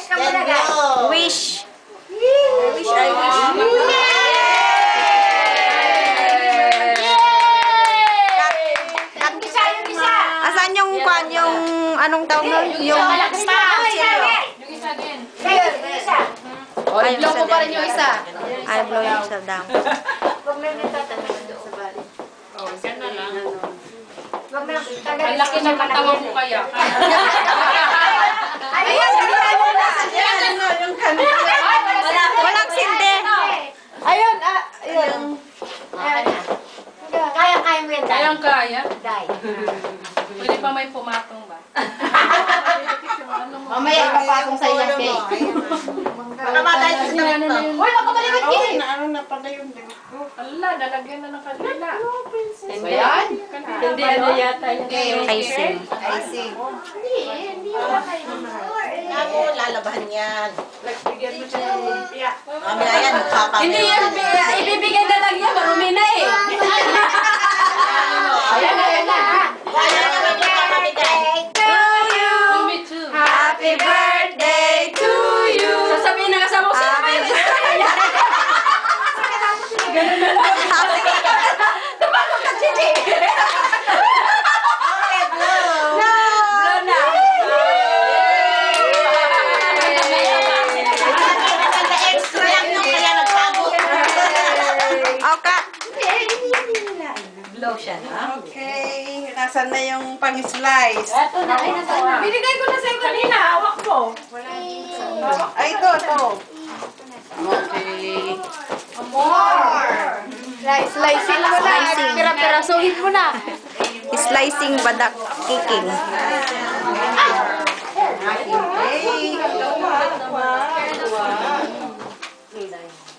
wish ka muna, guys. Wish. I wish. Asan yung kwan, yung anong tawag nun? Yung isa din. O, i-blow mo pa rin yung isa. I blow yung isa down. Huwag mo yung tatanong sa bali. Yan na lang. Huwag mo lang Ang laki ng katawan mo kaya. Ayan, Walang sindi. ayun. Kaya mo yan, Day. Kayang-kaya. Day. Pwede pa may pumatong ba? Mamaya ipapatong sa iyo, cake. Baka matay sa Ano na yun? Uy, makabalikat ka eh. Ano na pala yung damit ko? Ala, nalagyan na ng kanila. Ba yan? Hindi, ano yata yun. Icing. Icing. Hindi wala kayo. Ako, lalabahan yan. Mamaya yan, magpapamaya. Hindi yan, ibibigay na lang yan, marumi na eh. Ayan na. Kaya na magpapamigay. Me too. Happy birthday to you. Sasabihin na kasama ko sila. Tumalo ka, Chichi. Extra lang yung kaya nagtago. Okay. Okay, nasan na yung pang-slice? Ito na, ay nasa na. Binigay ko na sa'yo kanina. Hawak mo. Ay, ito. Okay. Slicing mo na. Pira-pirasuhin mo na. Slicing badak kicking.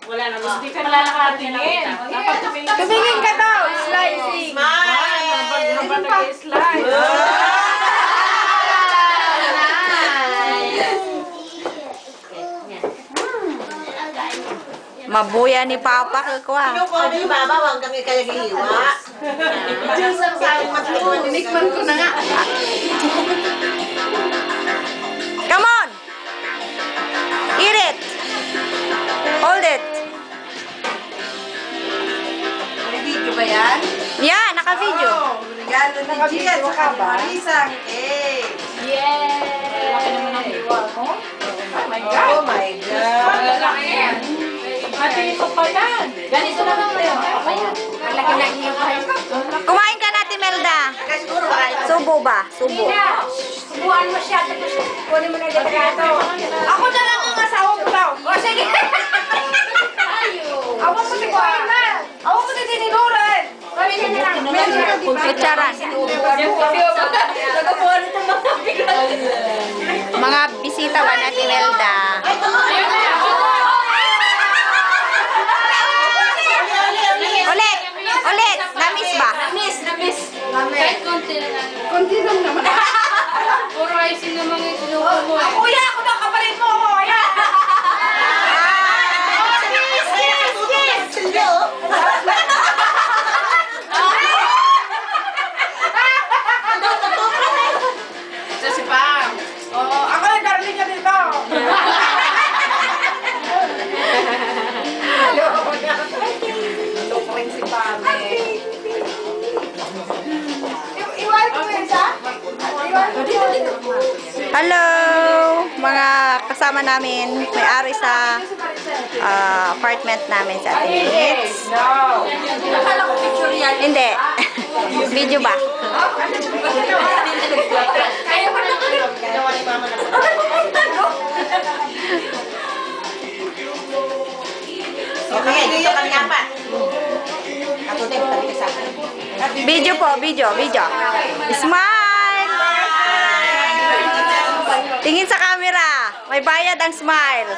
Wala na, hindi ka wala nakatingin. Dapat tumingin. Tumingin ka daw. Slicing. Mabuya ni Papa kagwa. Ano ko ni Baba, wag kami kaya gihiwa. Diyos ang sabi matulog. Tinikman ko na nga. Come on. Eat it. Hold it. May video ba yan? Yeah, naka-video. Regalo ni Gia sa Marisa. Hey! Yay! Oh my God! Ito pa yan. Ganito na lang tayo. Malaki na iyo kayo. Kumain ka natin, Melda. Siguro ba? Subo ba? Subo. Subuan mo siya. Tapos kunin mo na yung delikado. Ako na lang ang asawa ko daw. O sige. Ako mo si Kuwaina. Ako mo si Tiniduran. Kami na lang. Kucharan. Nagabuhan ito mga bigla. Mga bisita ba natin, Melda? Ayun na. Ulit. Ulit. Namiss ba? Namiss. Kahit konti na lang. Kunti lang naman. Puro icing naman yung sinuha mo eh. Kuya, ako na kapalit mo ako. Ayan. Sa si Pam. Oo, ako yung darling niya dito. Lupring si Pame. Iwan ko yun siya? Iwan ko yun. Hello, mga kasama namin. May-ari sa apartment namin sa Atenix. Nakala ko picture yan. Hindi. Video ba? Kaya pa na kami. Ginawa ni Mama na. Okay, dito kami apat. Ako din, tabi ka sa akin. Video po, video. Smile! Tingin sa camera. May bayad ang smile.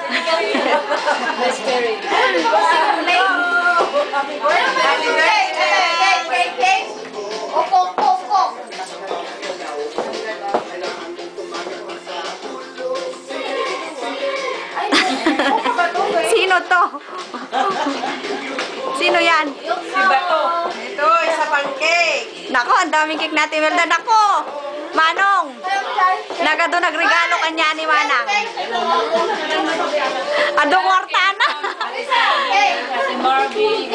Sino to? Sino yan? Si Bato. Ito, isa pang cake. Nako, ang daming cake natin, Melda. Nako! Manong, nagado nagregalo kanya ni Manang. Adong wartana. Si Barbie.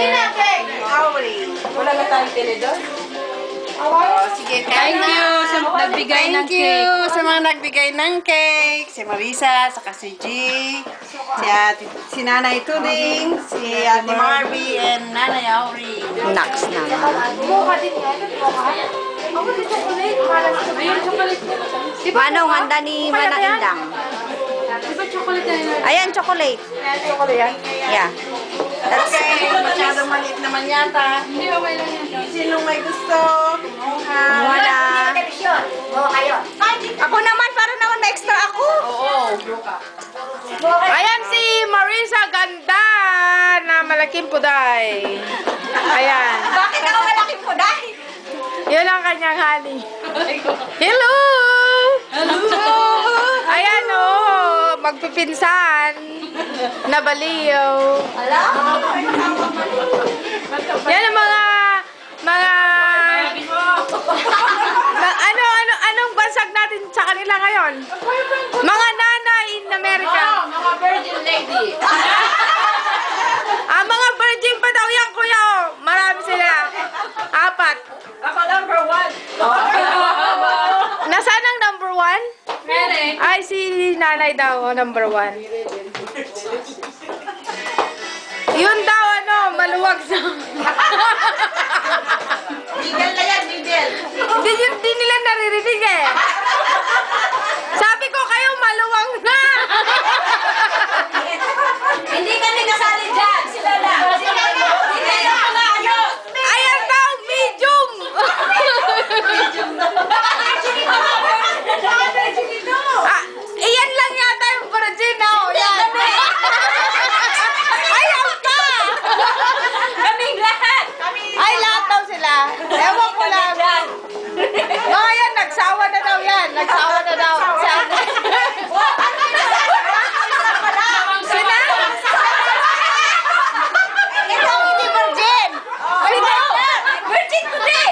Wala na tayong tinidor. Sige, Thank you sa nagbigay ng Thank you cake. sa mga nagbigay ng cake. Si Marisa, saka si G, si Nanay Tuding, si Ate Marby, and Nanay Auri. Naks naman. Mukha din yan. Mukha. Ako din chocolate. Parang Ayun, chocolate. Manong, handa ni Manang Indang. Di ba chocolate na yun? Ayan, chocolate. Yeah. Okay, masyadong maliit naman yata. Hindi, okay lang yan. Sinong may gusto? Kumuha. Wala. television. Oo, kayo. Ako naman, para naman may extra ako. Ayan si Marisa Ganda na malaking puday. Ayan. Bakit ako malaking puday? Yun ang kanyang honey. Hello! Hello! Ayan o, magpipinsan. Nabaliw. Yan ang anong bansag natin sa kanila ngayon? Mga nanay in America. Mga virgin lady. Mga virgin pa daw yan, kuya. Oh. Marami sila. 4. Ako number 1. Nasaan ang number 1? Mere. Ay, si nanay daw, number 1. Yun daw, maluwag sa... Bigel na yan, bigel. Hindi nila naririnig eh. Sabi ko kayo, maluwang na. Hindi kami kasali dyan. Sila na. Sila na. Sila na. Ano? Ayan daw, medium. Iyan lang yata yung virgin na. Yan. Ayaw pa. Kaming lahat. Ay, lahat daw sila. Ewan ko lang. Mga yan, nagsawa na daw yan. Nagsawa na daw. Sila? Ito ang hindi virgin. Sino? Virgin today.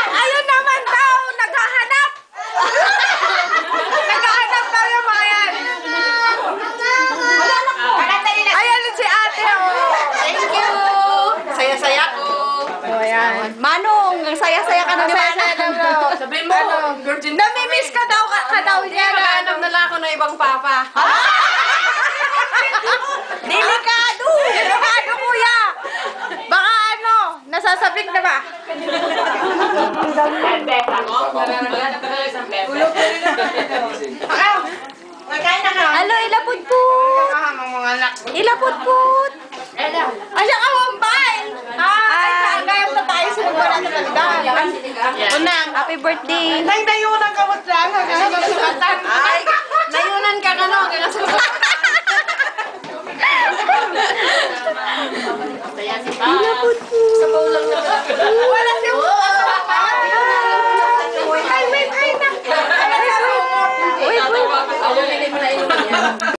Ayun naman daw, naghahanap. Naghahanap daw yung mga yan. Ayan si ate, oh. Thank you. Saya-saya ko. Oh, ayan. Manong, ang saya-saya ka na ni Masaya Manang. daw. Sabihin mo, virgin. Namimiss ka daw niya. Maghanap na lang ako ng ibang papa. Delikado. Delikado, kuya. Baka nasasabik na ba? Magkain na ka. Alo, ilaput-put. Mga anak. Ilaput-put. Ay, ang awambay. Ay, kagayam na tayo sa mga natin talaga. Unang. Happy birthday. Nang dayunan ka mo't lang. Ay, dayunan ka ka no. Ilaput-put.